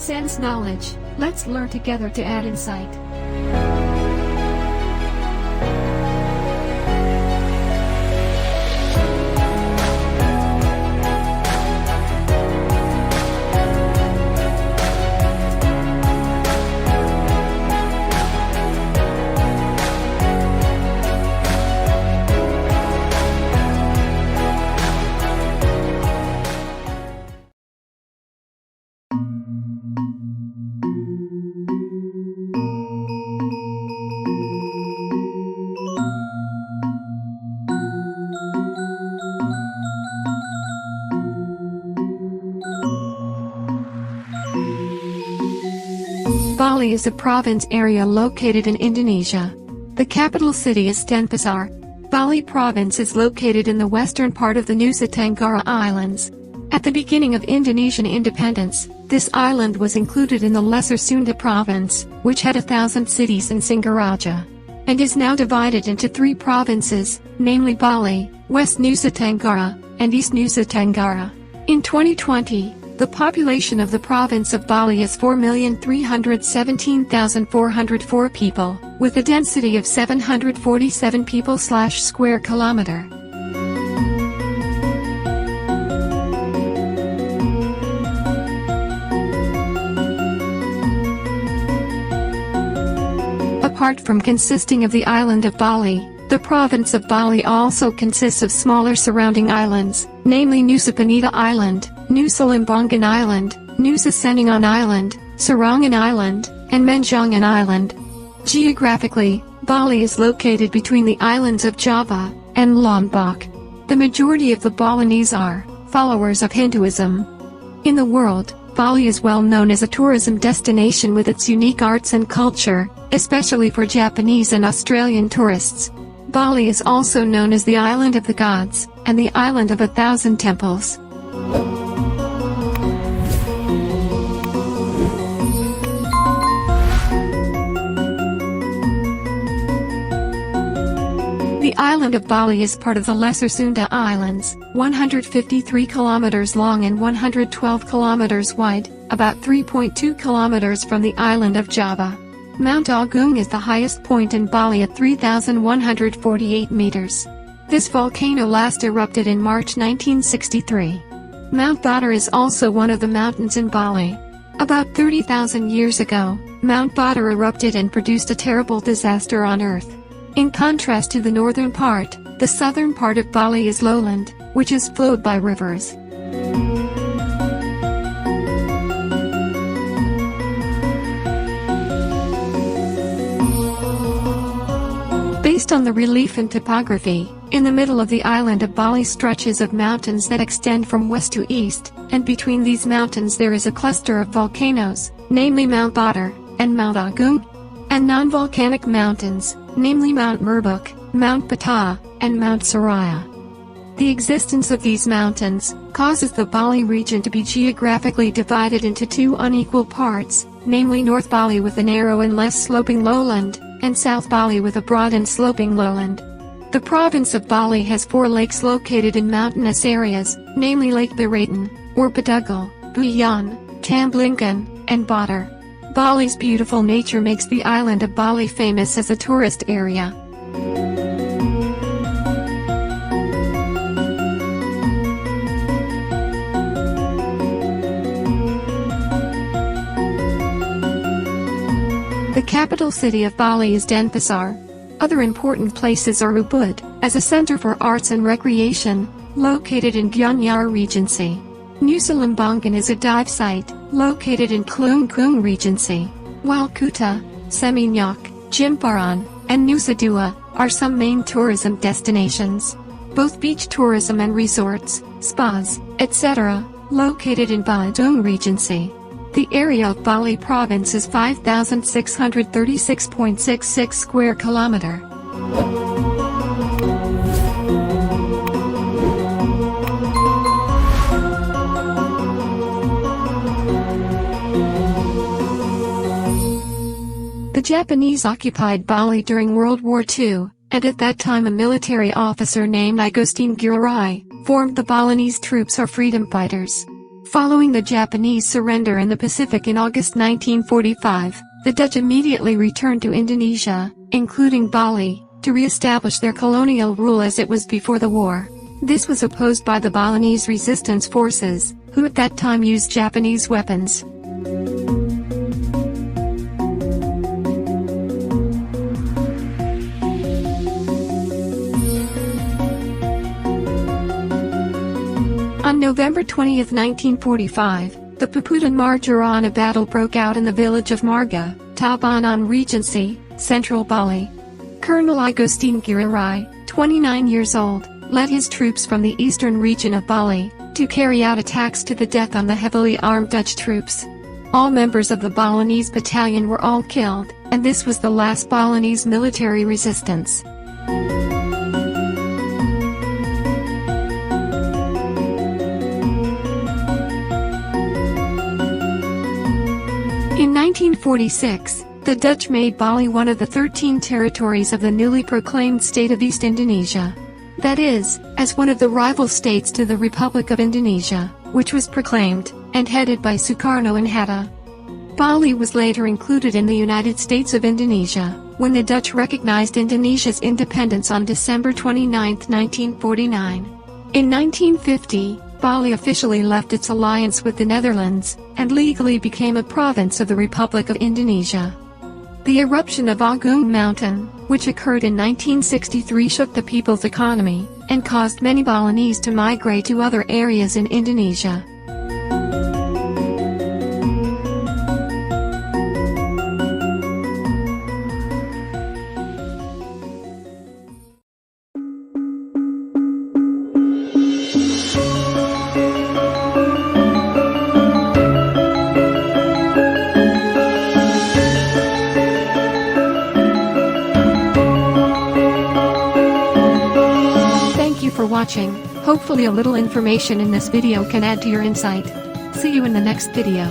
transcends knowledge. Let's learn together to add insight. Bali is a province area located in Indonesia. The capital city is Denpasar. Bali Province is located in the western part of the Nusa Tenggara Islands. At the beginning of Indonesian independence, this island was included in the Lesser Sunda Province, which had 1,000 cities in Singaraja, and is now divided into 3 provinces, namely Bali, West Nusa Tenggara, and East Nusa Tenggara. In 2020, the population of the province of Bali is 4,317,404 people, with a density of 747 people/square kilometer. Apart from consisting of the island of Bali, the province of Bali also consists of smaller surrounding islands, namely Nusa Penida Island, Nusa Lembongan Island, Nusa Senengan Island, Serangan Island, and Menjangan Island. Geographically, Bali is located between the islands of Java and Lombok. The majority of the Balinese are followers of Hinduism. In the world, Bali is well known as a tourism destination with its unique arts and culture, especially for Japanese and Australian tourists. Bali is also known as the Island of the Gods, and the Island of 1,000 Temples. The island of Bali is part of the Lesser Sunda Islands, 153 kilometers long and 112 kilometers wide, about 3.2 kilometers from the island of Java. Mount Agung is the highest point in Bali at 3,148 meters. This volcano last erupted in March 1963. Mount Batur is also one of the mountains in Bali. About 30,000 years ago, Mount Batur erupted and produced a terrible disaster on Earth. In contrast to the northern part, the southern part of Bali is lowland, which is flowed by rivers. Based on the relief and topography, in the middle of the island of Bali stretches of mountains that extend from west to east, and between these mountains there is a cluster of volcanoes, namely Mount Batur and Mount Agung, and non-volcanic mountains, namely Mount Merbuk, Mount Bata, and Mount Seraya. The existence of these mountains causes the Bali region to be geographically divided into 2 unequal parts, namely North Bali with a narrow and less sloping lowland, and South Bali with a broad and sloping lowland. The province of Bali has 4 lakes located in mountainous areas, namely Lake Biraton, or Bedugal, Buyan, Tamblingan, and Batur. Bali's beautiful nature makes the island of Bali famous as a tourist area. The capital city of Bali is Denpasar. Other important places are Ubud, as a center for arts and recreation, located in Gianyar Regency. Nusa Lembongan is a dive site, located in Klungkung Regency, while Kuta, Seminyak, Jimbaran, and Nusa Dua are some main tourism destinations. Both beach tourism and resorts, spas, etc., located in Badung Regency. The area of Bali Province is 5,636.66 square kilometer. The Japanese occupied Bali during World War II, and at that time a military officer named Agustin Gurai formed the Balinese troops or freedom fighters. Following the Japanese surrender in the Pacific in August 1945, the Dutch immediately returned to Indonesia, including Bali, to re-establish their colonial rule as it was before the war. This was opposed by the Balinese resistance forces, who at that time used Japanese weapons. On November 20, 1945, the Puputan Marjarana battle broke out in the village of Marga, Tabanan Regency, central Bali. Colonel Agustin Girarai, 29 years old, led his troops from the eastern region of Bali to carry out attacks to the death on the heavily armed Dutch troops. All members of the Balinese battalion were all killed, and this was the last Balinese military resistance. In 1946, the Dutch made Bali one of the 13 territories of the newly proclaimed state of East Indonesia. That is, as one of the rival states to the Republic of Indonesia, which was proclaimed and headed by Sukarno and Hatta. Bali was later included in the United States of Indonesia, when the Dutch recognized Indonesia's independence on December 29, 1949. In 1950, Bali officially left its alliance with the Netherlands, and legally became a province of the Republic of Indonesia. The eruption of Agung Mountain, which occurred in 1963, shook the people's economy, and caused many Balinese to migrate to other areas in Indonesia. For watching. Hopefully a little information in this video can add to your insight. See you in the next video.